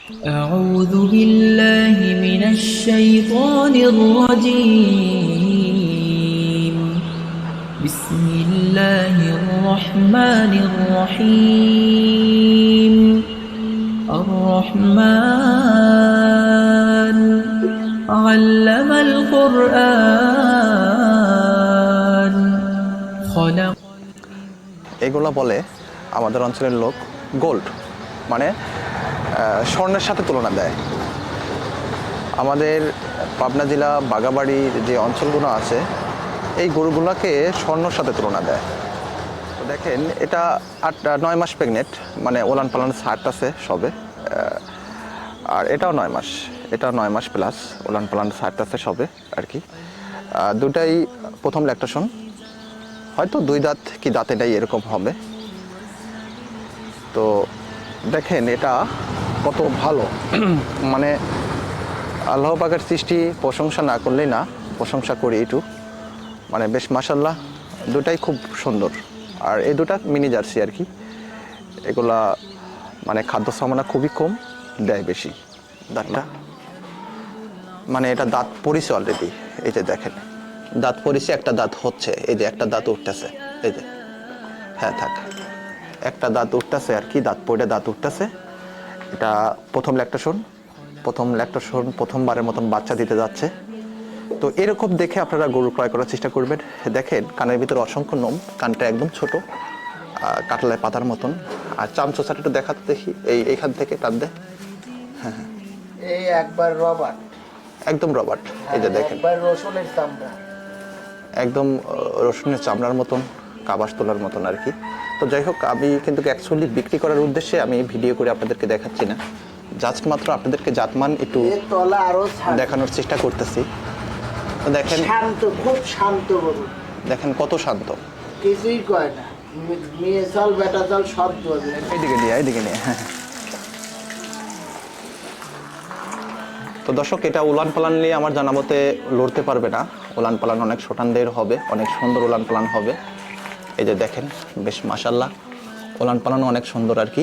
أعوذ بالله من الشيطان الرجيم بسم الله الرحمن الرحيم الرحمن علم القرآن خلق এগুলো বলে আমাদের অঞ্চলের লোক গোল্ড, মানে স্বর্ণের সাথে তুলনা দেয়। আমাদের পাবনা জেলা বাগাবাড়ির যে অঞ্চলগুলো আছে এই গরুগুলোকে স্বর্ণর সাথে তুলনা দেয়। তো দেখেন এটা 9 মাস প্রেগনেন্ট, মানে ওলান পালান সার্ট আছে সবে। আর এটাও 9 মাস, এটা 9 মাস প্লাস ওলান পালান সার্ট আছে সবে আর কি। দুটাই প্রথম ল্যাকটেশন, হয়তো 2 দাঁত কি দাঁতে নেই এরকম হবে। তো দেখেন এটা কত ভালো, মানে আল্লাহ পাকের সৃষ্টি প্রশংসা না করলেই না, প্রশংসা করি একটু, মানে বেশ মাশাল্লাহ দুটাই খুব সুন্দর। আর এই দুটা মিনি জার্সি আর কি, এগুলা মানে খাদ্য সামানা খুবই কম দেয়, বেশি দাঁতটা, মানে এটা দাঁত পড়েছে অলরেডি। এই যে দেখেন দাঁত পড়েছে, একটা দাঁত হচ্ছে, এই যে একটা দাঁত উঠতেছে, এই যে হ্যাঁ থাক, একটা দাঁত উঠতেছে আর কি, দাঁত পড়ে দাঁত উঠতেছে। এটা প্রথম ল্যাকটেশন, প্রথমবারের মতন বাচ্চা দিতে যাচ্ছে। তো এরকম দেখে আপনারা গরু ক্রয় করার চেষ্টা করবেন। দেখেন কানের ভিতরে অসংখ্য নোম, কানটা একদম ছোট, কাটলায় পাতার মতন। আর চামচোচাটা একটু দেখাতে দেখি, এইখান থেকে টান দে। হ্যাঁ হ্যাঁ, এই একবার রবার্ট, একদম রবার্ট। এই যে দেখেন একবার রসুনের চামড়া, একদম রসুনের চামড়ার মতন, কাবাস তোলার মতন আর কি। তো যাই হোক, আমি কিন্তু অ্যাকচুয়ালি বিক্রি করার উদ্দেশ্যে আমি ভিডিও করে আপনাদেরকে দেখাচ্ছি না, জাস্ট মাত্র আপনাদেরকে জাতমান একটু দেখানোর চেষ্টা করতেছি। তো দেখেন শান্ত, খুব শান্ত গরু, দেখেন কত শান্ত, কিছুই কয় না, মেয়ে চল বেটা চল সব চলবে। এইদিকে নিয়ে হ্যাঁ। তো দর্শক, এটা উলান পালান নিয়ে আমার জানা মতে লড়তে পারবে না। উলান পালান অনেক শোটানদের হবে, অনেক সুন্দর উলান পালান হবে। এই যে দেখেন বেশ মাশাল্লাহ, উলান পালানো অনেক সুন্দর আর কি।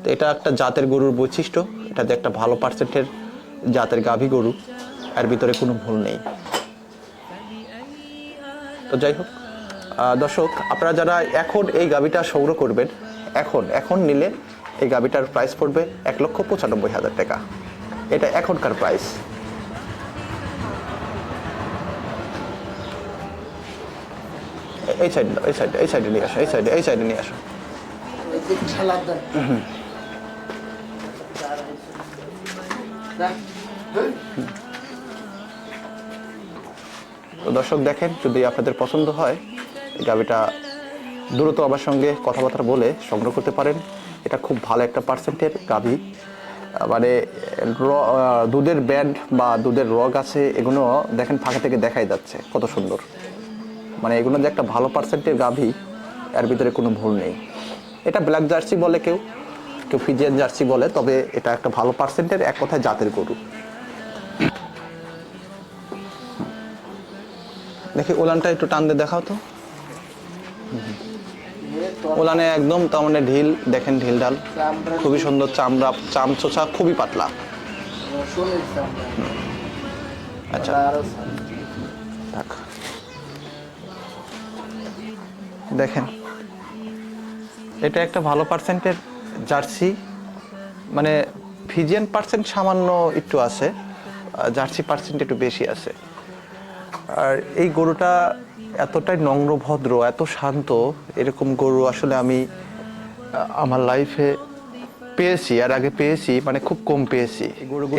তো এটা একটা জাতের গরুর বৈশিষ্ট্য, এটাতে একটা ভালো পার্সেন্টের জাতের গাভী গরু, এর ভিতরে কোনো ভুল নেই। তো যাই হোক দর্শক, আপনারা যারা এখন এই গাভীটা সংগ্রহ করবেন, এখন নিলে এই গাভীটার প্রাইস পড়বে 1,95,000 টাকা। এটা এখনকার প্রাইস। এই সাইডে নিয়ে আসো, এই সাইডে নিয়ে আসো। তো দর্শক দেখেন, যদি আপনাদের পছন্দ হয় এই গাভীটা দ্রুত আমার সঙ্গে কথাবার্তা বলে সংগ্রহ করতে পারেন। এটা খুব ভালো একটা পার্সেন্টের গাভী, মানে দুধের ব্যান্ড বা দুধের রগ আছে, এগুলো দেখেন ফাঁকা থেকে দেখাই যাচ্ছে কত সুন্দর। মানে এগুলো যে একটা ভালো পার্সেন্টের গাভী, এর ভিতরে কোনো ভুল নেই। এটা ব্ল্যাক জার্সি বলে, কেউ ফিজিয়ান জার্সি বলে, তবে এটা একটা ভালো পার্সেন্টের, এক কথায় জাতের গরু। দেখি ওলানটা একটু টান দিয়ে দেখাও তো। ওলানে একদম তার মানে ঢিল, দেখেন ঢিল ঢাল খুবই সুন্দর, চামড়া চামচোচা খুবই পাতলা। আচ্ছা থাক, দেখেন এটা একটা ভালো পার্সেন্টের জার্সি, মানে ফিজিয়ান পার্সেন্ট সামান্য একটু আছে, জার্সি পার্সেন্ট একটু বেশি আছে। আর এই গরুটা এতটাই নম্রভদ্র, এত শান্ত, এরকম গরু আসলে আমি আমার লাইফে পেয়েছি, আর আগে পেয়েছি, মানে খুব কম পেয়েছি।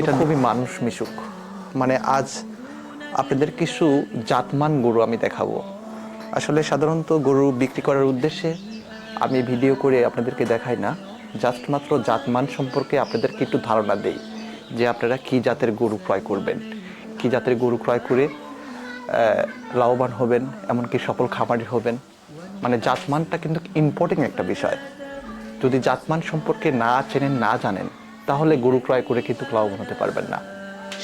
এটা খুবই মানুষ মিশুক। মানে আজ আপনাদের কিছু জাতমান গরু আমি দেখাবো। আসলে সাধারণত গরু বিক্রি করার উদ্দেশ্যে আমি ভিডিও করে আপনাদেরকে দেখাই না, জাস্ট মাত্র জাতমান সম্পর্কে আপনাদেরকে একটু ধারণা দেই, যে আপনারা কী জাতের গরু ক্রয় করবেন, কী জাতের গরু ক্রয় করে লাভবান হবেন, এমনকি সফল খামারি হবেন। মানে জাতমানটা কিন্তু ইম্পর্টেন্ট একটা বিষয়। যদি জাতমান সম্পর্কে না চেনেন, না জানেন, তাহলে গরু ক্রয় করে কিন্তু লাভবান হতে পারবেন না।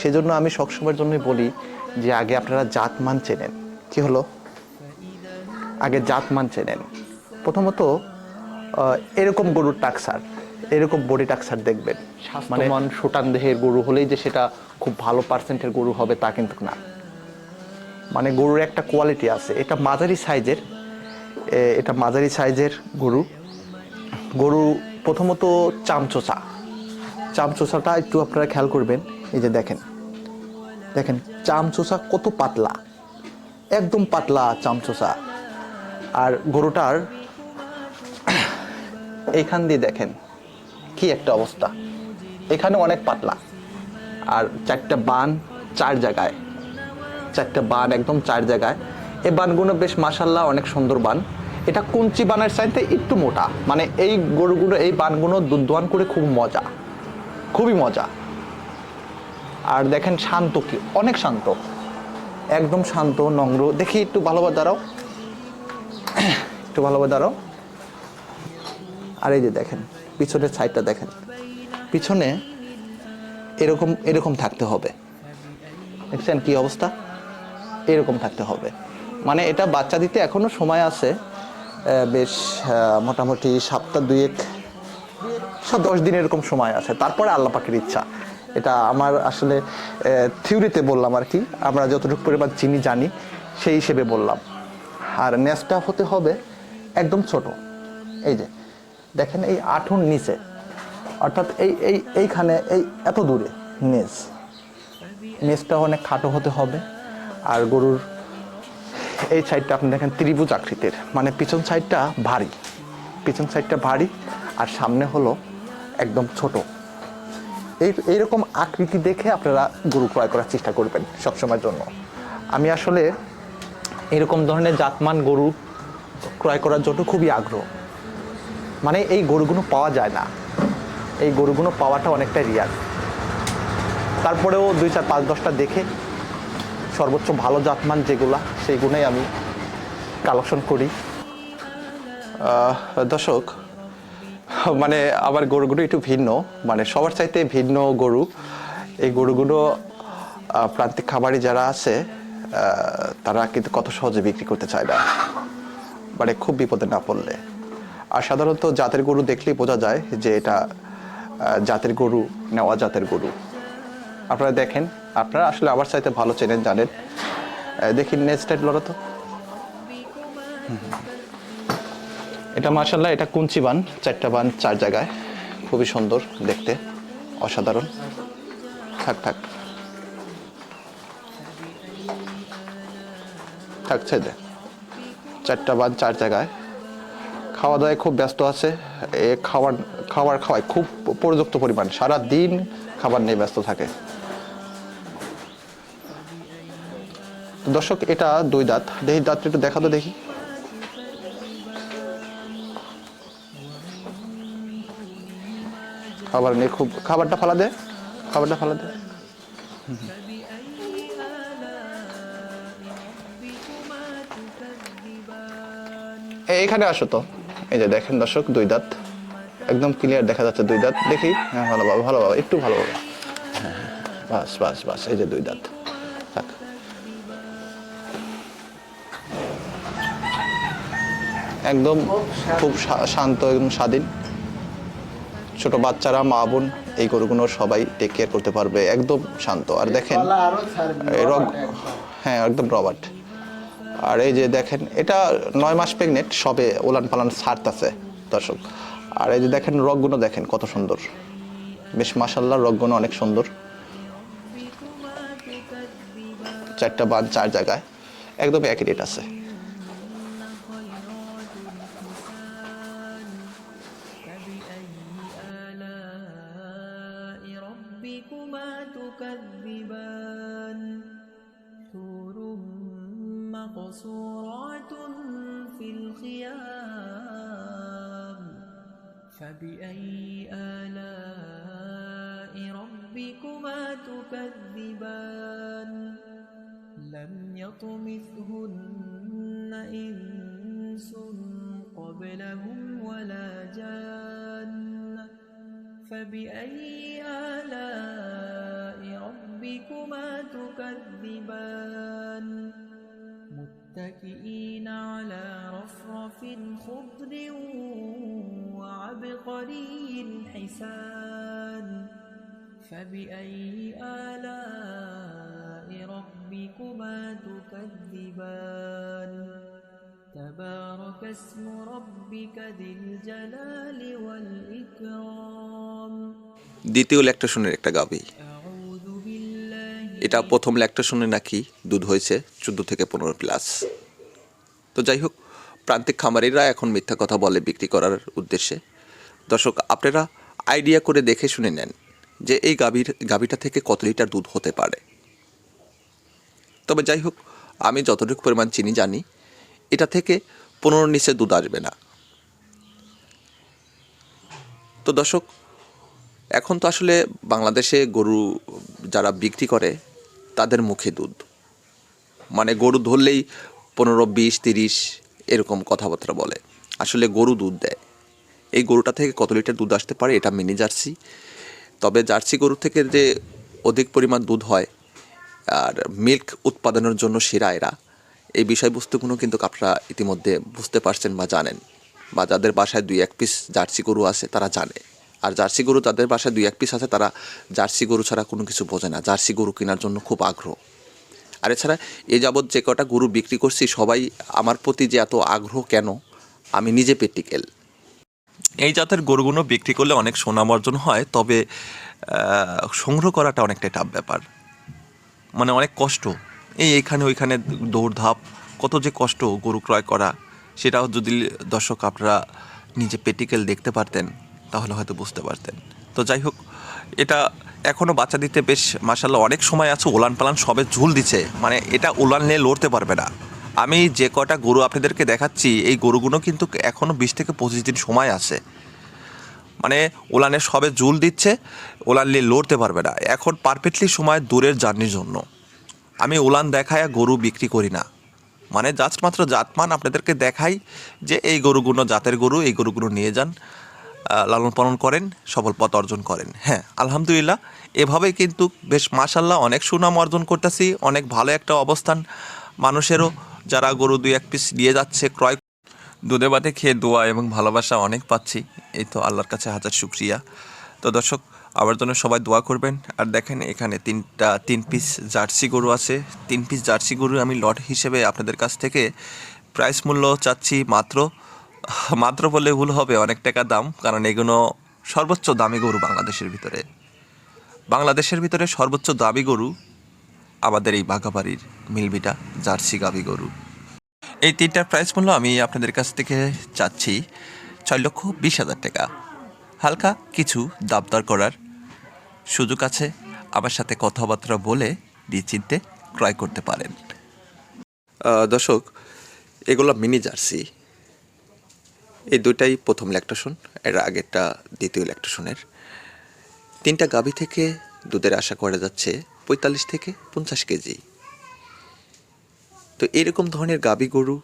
সেজন্য আমি সবসময়ের জন্যই বলি যে আগে আপনারা জাতমান চেনেন। কি হলো, আগে জাতমান চেনেন। প্রথমত এরকম গরুর টাকসার, এরকম বডি টাক্সার দেখবেন। স্বাস্থ্যবান সুটান দেহের গরু হলেই যে সেটা খুব ভালো পার্সেন্টের গরু হবে তা কিন্তু না। মানে গরুর একটা কোয়ালিটি আছে। এটা মাঝারি সাইজের, এটা মাঝারি সাইজের গরু। গরু প্রথমত চামচোচা, চামচোচাটা একটু আপনারা খেয়াল করবেন। এই যে দেখেন, দেখেন চামচোচা কত পাতলা, একদম পাতলা চামচোচা। আর গরুটার এইখান দিয়ে দেখেন কি একটা অবস্থা, এখানে অনেক পাতলা। আর চারটা বান চার জায়গায়, চারটা বান একদম চার জায়গায়। এই বানগুলো বেশ মাশাল্লাহ অনেক সুন্দর বান। এটা কুঞ্চি বানের চাইতে একটু মোটা। মানে এই গরুগুলো, এই বানগুলো দুধ দোয়ান করে খুব মজা, খুবই মজা। আর দেখেন শান্ত, কি অনেক শান্ত, একদম শান্ত নম্র। দেখি একটু ভালোভাবে দাঁড়াও, একটু ভালোভাবে দাঁড়াও। আর এই যে দেখেন পিছনের সাইডটা দেখেন, পিছনে এরকম এরকম থাকতে হবে। দেখছেন কি অবস্থা, এরকম থাকতে হবে। মানে এটা বাচ্চা দিতে এখনো সময় আছে, বেশ মোটামুটি সপ্তাহ দুয়েক, 10 দিন এরকম সময় আছে। তারপরে আল্লাহ পাকের ইচ্ছা। এটা আমার আসলে থিওরিতে বললাম আর কি, আমরা যতটুকু পরিমাণ চিনি জানি সেই হিসেবে বললাম। আর নেজটা হতে হবে একদম ছোট। এই যে দেখেন এই আঁঠুর নিচে, অর্থাৎ এইখানে এই এত দূরে নেজটা অনেক খাটো হতে হবে। আর গরুর এই সাইডটা আপনি দেখেন ত্রিভুজ আকৃতির, মানে পিছন সাইডটা ভারী, পিছন সাইডটা ভারী আর সামনে হলো একদম ছোট। এইরকম আকৃতি দেখে আপনারা গরু ক্রয় করার চেষ্টা করবেন সবসময়ের জন্য। আমি আসলে এরকম ধরনের জাতমান গরু ক্রয় করার জন্য খুবই আগ্রহ। মানে এই গরুগুলো পাওয়া যায় না, এই গরুগুলো পাওয়াটা অনেকটা রিয়ার। তারপরেও 2, 4, 5, 10টা দেখে সর্বোচ্চ ভালো জাতমান যেগুলা সেইগুলোই আমি কালেকশন করি। দর্শক, মানে আমার গরুগুলো একটু ভিন্ন, মানে সবার চাইতে ভিন্ন গরু। এই গরুগুলো প্রান্তিক খামারি যারা আছে তারা কিন্তু কত সহজে বিক্রি করতে চায় না, মানে খুব বিপদে না পড়লে। আর সাধারণত জাতের গরু দেখলেই বোঝা যায় যে এটা জাতের গরু, নেওয়া জাতের গরু। আপনারা দেখেন, আপনারা আসলে আমার চাইতে ভালো চেনেন, জানেন। দেখি নেক্সট লড়াতো, এটা মাশাআল্লাহ, এটা কুঞ্চি বান, চারটা বান চার জায়গায়, খুবই সুন্দর দেখতে, অসাধারণ। থাক থাক থাকছে যে চারটা বান চার জায়গায়। খাওয়া দাওয়ায় খুব ব্যস্ত আছে, এ খাওয়ায় খুব পর্যাপ্ত পরিমাণ, সারা দিন খাবার নিয়ে ব্যস্ত থাকে। তো দর্শক, এটা 2 দাঁত, দেখি দাঁতটা একটু দেখাতো দেখি। খাবার নেই, খুব খাবারটা ফালা দে, খাবারটা ফালা দে। এইখানে আসো তো। এই যে দেখেন দর্শক, 2 দাঁত, একদম ক্লিয়ার দেখা যাচ্ছে 2 দাঁত। দেখি, হ্যাঁ ভালো বাবা, ভালো বাবা, একটু ভালো বাবা। হ্যাঁ বাস বাস বাস, এই যে 2 দাঁত। থাক, একদম খুব শান্ত, একদম স্বাধীন। ছোট বাচ্চারা, মা বোন এই গরুগুলো সবাই টেক কেয়ার করতে পারবে, একদম শান্ত। আর দেখেন রগ, হ্যাঁ একদম রবার্ট। আর এই যে দেখেন, এটা 9 মাস প্রেগনেন্ট, সবে ওলান পালান ছাড়তেছে দর্শক। আর এই যে দেখেন রগগুলো দেখেন কত সুন্দর, বেশ মাশাআল্লাহ, রগগুলো অনেক সুন্দর। চারটা বান চার জায়গায়, একদম অ্যাকুরেট আছে। مقصورات في الخيام فبأي آلاء ربكما تكذبان لم يطمثهن إنس قبلهم ولا جان فبأي آلاء ربكما تكذبان متكئين على رفرف خضر وعبقري حسان فبأي آلاء ربكما تكذبان تبارك اسم ربك ذي الجلال والإكرام দ্বিতীয় ল্যাকটেশনের একটা গাভী। أعوذ بالله এটা প্রথম ল্যাকটেশনে নাকি দুধ হয়েছে 14 থেকে 15 প্লাস। তো যাই হোক, প্রান্তিক খামারিরা এখন মিথ্যা কথা বলে বিক্রি করার উদ্দেশ্যে। দর্শক, আপনারা আইডিয়া করে দেখে শুনে নেন যে এই গাভীটা থেকে কত লিটার দুধ হতে পারে। তবে যাই হোক, আমি যতটুকু পরিমাণ চিনি জানি, এটা থেকে 15 নিচে দুধ আসবে না। তো দর্শক, এখন তো আসলে বাংলাদেশে গরু যারা বিক্রি করে তাদের মুখে দুধ, মানে গরু ধরলেই 15, 20, 30 এরকম কথাবার্তা বলে। আসলে গরু দুধ দেয়। এই গরুটা থেকে কত লিটার দুধ আসতে পারে এটা মিনি জার্সি। তবে জার্সি গরু থেকে যে অধিক পরিমাণ দুধ হয় আর মিল্ক উৎপাদনের জন্য সেরা এরা, এই বিষয়বস্তুগুলো কিন্তু আপনারা ইতিমধ্যে বুঝতে পারছেন বা জানেন, বা যাদের বাসায় 2-1 পিস জার্সি গরু আছে তারা জানে। আর জার্সি গরু যাদের বাসায় 2-1 পিস আছে তারা জার্সি গরু ছাড়া কোনো কিছু বোঝে না, জার্সি গরু কেনার জন্য খুব আগ্রহ। আর এছাড়া এ যাবৎ যে কটা গরু বিক্রি করছি সবাই আমার প্রতি যে এত আগ্রহ কেন, আমি নিজে প্র্যাকটিক্যাল। এই জাতের গরুগুলো বিক্রি করলে অনেক সুনাম অর্জন হয়, তবে সংগ্রহ করাটা অনেকটাই টাফ ব্যাপার, মানে অনেক কষ্ট। এইখানে ওইখানে দৌড়ধাপ, কত যে কষ্ট গরু ক্রয় করা, সেটাও যদি দর্শক আপনারা নিজে প্র্যাকটিক্যাল দেখতে পারতেন তাহলে হয়তো বুঝতে পারতেন। তো যাই হোক, এটা এখনও বাচ্চা দিতে বেশ মাশাআল্লাহ অনেক সময় আছে। ওলান পালান সবে ঝুল দিচ্ছে, মানে এটা ওলান নিয়ে লড়তে পারবে না। আমি যে কটা গরু আপনাদেরকে দেখাচ্ছি এই গরুগুলো কিন্তু এখনও 20 থেকে 25 দিন সময় আছে, মানে ওলানে সবে ঝুল দিচ্ছে, ওলান নিয়ে লড়তে পারবে না। এখন পারফেক্টলি সময় দূরের জার্নির জন্য। আমি ওলান দেখায় গরু বিক্রি করি না, মানে জাস্ট মাত্র জাতমান আপনাদেরকে দেখাই যে এই গরুগুলো জাতের গরু, এই গরুগুলো নিয়ে যান, লালন পালন করেন, সফল পথ অর্জন করেন। হ্যাঁ, আলহামদুলিল্লাহ এভাবেই কিন্তু বেশ মাশাআল্লাহ অনেক সুনাম অর্জন করতেছি। অনেক ভালো একটা অবস্থান মানুষেরও, যারা গরু 2-1 পিস নিয়ে যাচ্ছে ক্রয়, দুধে ভাতে খেয়ে দোয়া এবং ভালোবাসা অনেক পাচ্ছি। এই তো আল্লাহর কাছে হাজার শুকরিয়া। তো দর্শক, আমার জন্য সবাই দোয়া করবেন। আর দেখেন এখানে 3 পিস জার্সি গরু আছে। 3 পিস জার্সি গরু আমি লট হিসেবে আপনাদের কাছ থেকে প্রাইস মূল্য চাচ্ছি মাত্র বললে ভুল হবে, অনেক টাকা দাম, কারণ এগুলো সর্বোচ্চ দামি গরু বাংলাদেশের ভিতরে সর্বোচ্চ দামি গরু আমাদের এই বাঘাবাড়ির মিলবিটা জার্সি গাভী গরু। এই 3টার প্রাইস মূল্য আমি আপনাদের কাছ থেকে চাচ্ছি 6,20,000 টাকা। হালকা কিছু দাবদার করার সুযোগ আছে, আমার সাথে কথাবার্তা বলে নিশ্চিন্তে ক্রয় করতে পারেন। দর্শক, এগুলো মিনি জার্সি, এই দুটাই প্রথম ল্যাকটেশন, এর আগেরটা দ্বিতীয় ল্যাকটেশনের। 3টা গাভী থেকে দুধের আশা করা যাচ্ছে 45 থেকে 50 কেজি। তো এরকম ধরনের গাভী গরু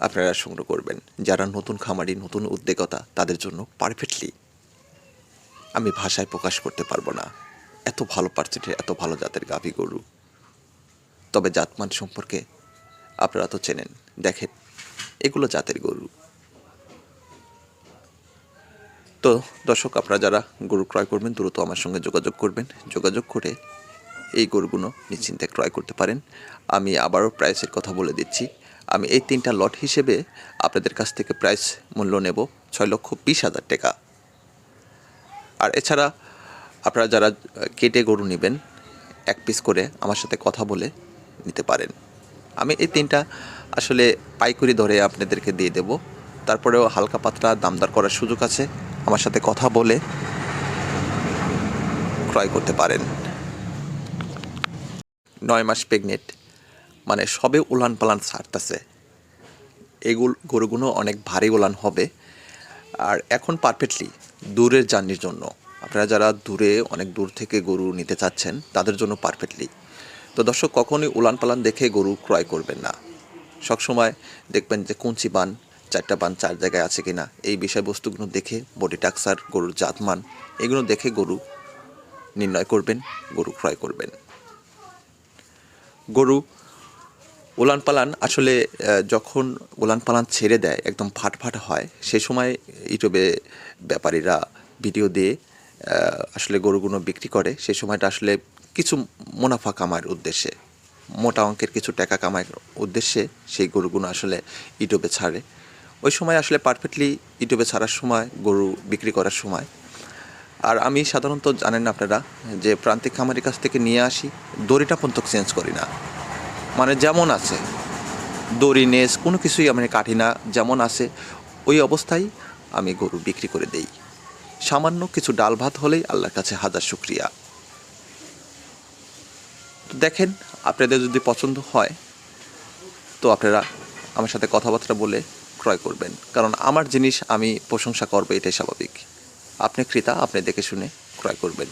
আপনারা সংগ্রহ করবেন যারা নতুন খামারি, নতুন উদ্যোক্তা, তাদের জন্য পারফেক্টলি আমি ভাষায় প্রকাশ করতে পারবো না। এত ভালো পার্সেন্টের, এত ভালো জাতের গাভী গরু। তবে জাতমান সম্পর্কে আপনারা তো চেনেন, দেখেন এগুলো জাতের গরু। তো দর্শক, আপনারা যারা গরু ক্রয় করবেন দ্রুত আমার সঙ্গে যোগাযোগ করবেন। যোগাযোগ করে এই গরুগুলো নিশ্চিন্তে ক্রয় করতে পারেন। আমি আবারও প্রাইসের কথা বলে দিচ্ছি। আমি এই 3টা লট হিসেবে আপনাদের কাছ থেকে প্রাইস মূল্য নেব 6,20,000 টাকা। আর এছাড়া আপনারা যারা কেটে গরু নেবেন 1 পিস করে আমার সাথে কথা বলে নিতে পারেন। আমি এই 3টা আসলে পাইকারি ধরে আপনাদেরকে দিয়ে দেব, তারপরেও হালকা পাতলা দামদার করার সুযোগ আছে, আমার সাথে কথা বলে ক্রয় করতে পারেন। 9 মাস প্রেগনেন্ট, মানে সবে উলান পালান ছাড়তেছে। গরুগুলো অনেক ভারী উলান হবে। আর এখন পারফেক্টলি দূরের জার্নির জন্য, আপনারা যারা অনেক দূর থেকে গরু নিতে চাচ্ছেন তাদের জন্য পারফেক্টলি। তো দর্শক, কখনোই উলান পালান দেখে গরু ক্রয় করবেন না। সবসময় দেখবেন যে কুঞ্চি বান, 4টা বান 4 জায়গায় আছে কিনা, এই বিষয়বস্তুগুলো দেখে, বডি টাক্সার, গরুর জাতমান, এগুলো দেখে গরু নির্ণয় করবেন, গরু ক্রয় করবেন। গরু উলান পালান আসলে যখন উলান পালান ছেড়ে দেয় একদম ফাটফাটা হয়, সে সময় ইউটিউবে ব্যাপারীরা ভিডিও দিয়ে আসলে গরুগুলো বিক্রি করে। সেই সময়টা আসলে কিছু মুনাফা কামার উদ্দেশ্যে, মোটা অঙ্কের কিছু টাকা কামার উদ্দেশ্যে সেই গরুগুলো আসলে ইউটিউবে ছাড়ে। ওই সময় আসলে পারফেক্টলি ইউটিউবে ছাড়ার সময়, গরু বিক্রি করার সময়। আর আমি সাধারণত জানেন না আপনারা যে প্রান্তিক খামারের কাছ থেকে নিয়ে আসি, দড়িটা পর্যন্ত চেঞ্জ করি না, মানে যেমন আছে দড়ি নেস কোনো কিছুই আমি কাটি না, যেমন আছে ওই অবস্থায় আমি গরু বিক্রি করে দেই। সামান্য কিছু ডাল ভাত হলেই আল্লাহর কাছে হাজার শুকরিয়া। তো দেখেন, আপনাদের যদি পছন্দ হয় তো আপনারা আমার সাথে কথাবার্তা বলে ক্রয় করবেন, কারণ আমার জিনিস আমি প্রশংসা করবো, এটাই স্বাভাবিক। আপনি ক্রেতা, আপনি দেখে শুনে ক্রয় করবেন।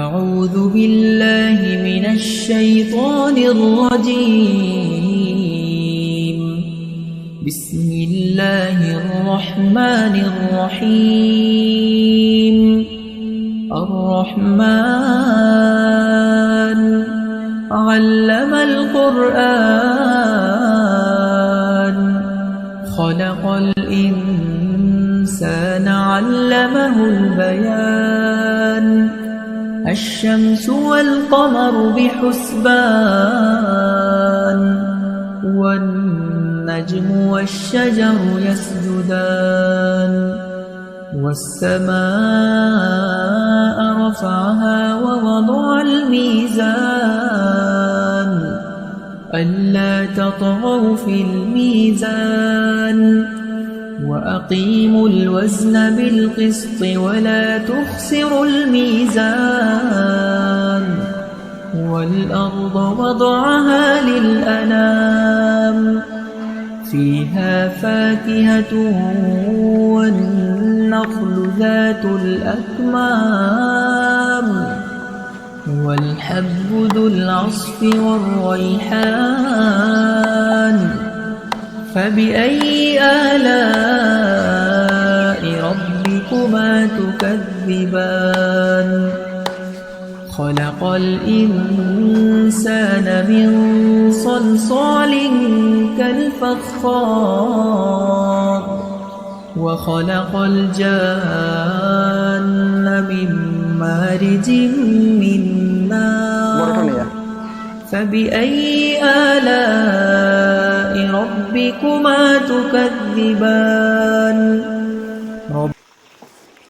أعوذ بالله من الشيطان الرجيم. بسم الله الرحمن الرحيم. الرحمن علم القرآن خلق الإنسان علمه البيان. الشمس والقمر بحسبان والنجم والشجر يسجدان. والسماء رفعها ووضع الميزان ألا تطغوا في الميزان وأقيموا الوزن بالقسط ولا تخسروا الميزان. والأرض وضعها للأنام فيها فاكهة والنخل ذات الأكمام والحب ذو العصف والريحان. فبأي آلاء ربكما تكذبان. خلق الإنسان من صلصال كالفخار وخلق الجان من مارج من نار. فبأي آلاء ربكما تكذبان.